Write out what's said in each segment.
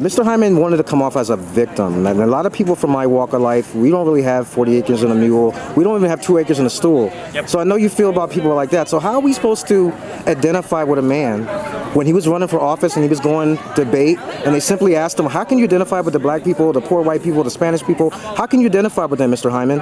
Mr. Hyman wanted to come off as a victim, and a lot of people from my walk of life, we don't really have 40 acres and a mule. We don't even have 2 acres and a stool. Yep. So I know you feel about people like that. So how are we supposed to identify with a man when he was running for office and he was going debate, and they simply asked him, how can you identify with the black people, the poor white people, the Spanish people? How can you identify with them, Mr. Hyman?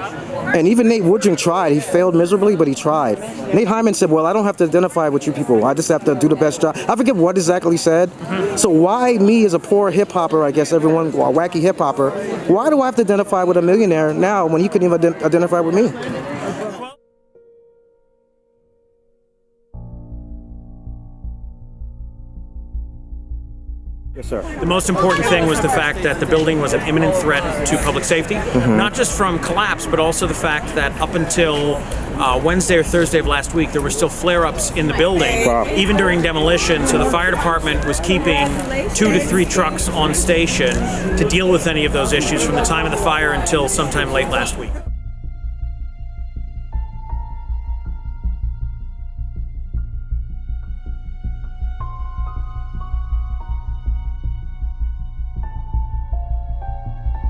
And even Nate Woodring tried. He failed miserably, but he tried. Nate Hyman said, well, I don't have to identify with you people. I just have to do the best job. I forget what exactly he said. So why me as a poor hip-hopper, I guess everyone, a wacky hip-hopper, why do I have to identify with a millionaire now when he couldn't even identify with me? Yes, sir. The most important thing was the fact that the building was an imminent threat to public safety, not just from collapse, but also the fact that up until Wednesday or Thursday of last week, there were still flare-ups in the building, even during demolition. So the fire department was keeping 2 to 3 trucks on station to deal with any of those issues from the time of the fire until sometime late last week.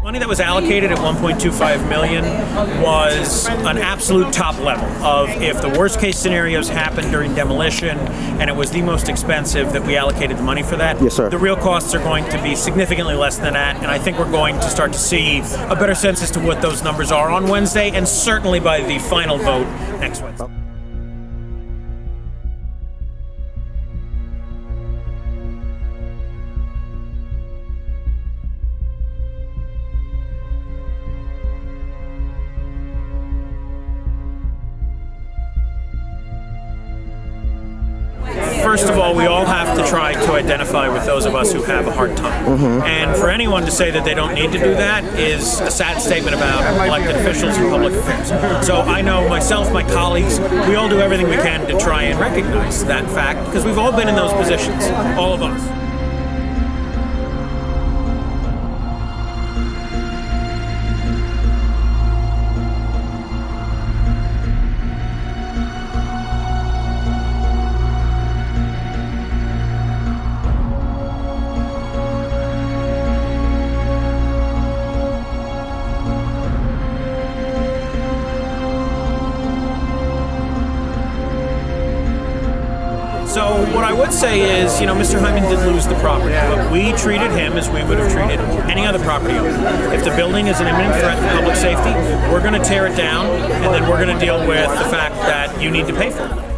Money that was allocated at $1.25 million was an absolute top level of if the worst case scenarios happened during demolition and it was the most expensive that we allocated the money for that. Yes, sir. The real costs are going to be significantly less than that, and I think we're going to start to see a better sense as to what those numbers are on Wednesday, and certainly by the final vote next Wednesday. First of all, we all have to try to identify with those of us who have a hard time. And for anyone to say that they don't need to do that is a sad statement about elected officials and public affairs. So I know myself, my colleagues, we all do everything we can to try and recognize that fact because we've all been in those positions, all of us. So what I would say is, Mr. Hyman did lose the property, but we treated him as we would have treated any other property owner. If the building is an imminent threat to public safety, we're going to tear it down, and then we're going to deal with the fact that you need to pay for it.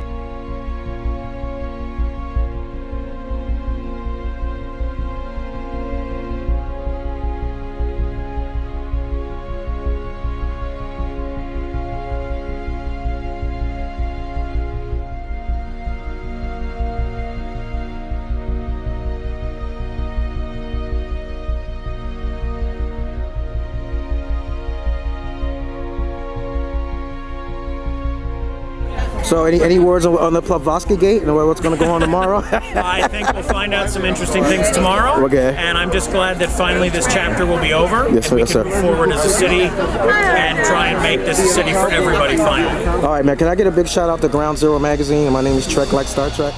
So any words on the Plavosky Gate and what's going to go on tomorrow? I think we'll find out some interesting things tomorrow. Okay. And I'm just glad that finally this chapter will be over. Yes, sir. And we can move forward as a city and try and make this a city for everybody finally. All right, man. Can I get a big shout out to Ground Zero Magazine? My name is Trek like Star Trek.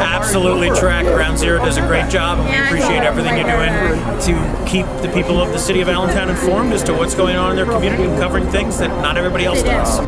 Absolutely, Trek. Ground Zero does a great job, and we appreciate everything you're doing to keep the people of the city of Allentown informed as to what's going on in their community and covering things that not everybody else does.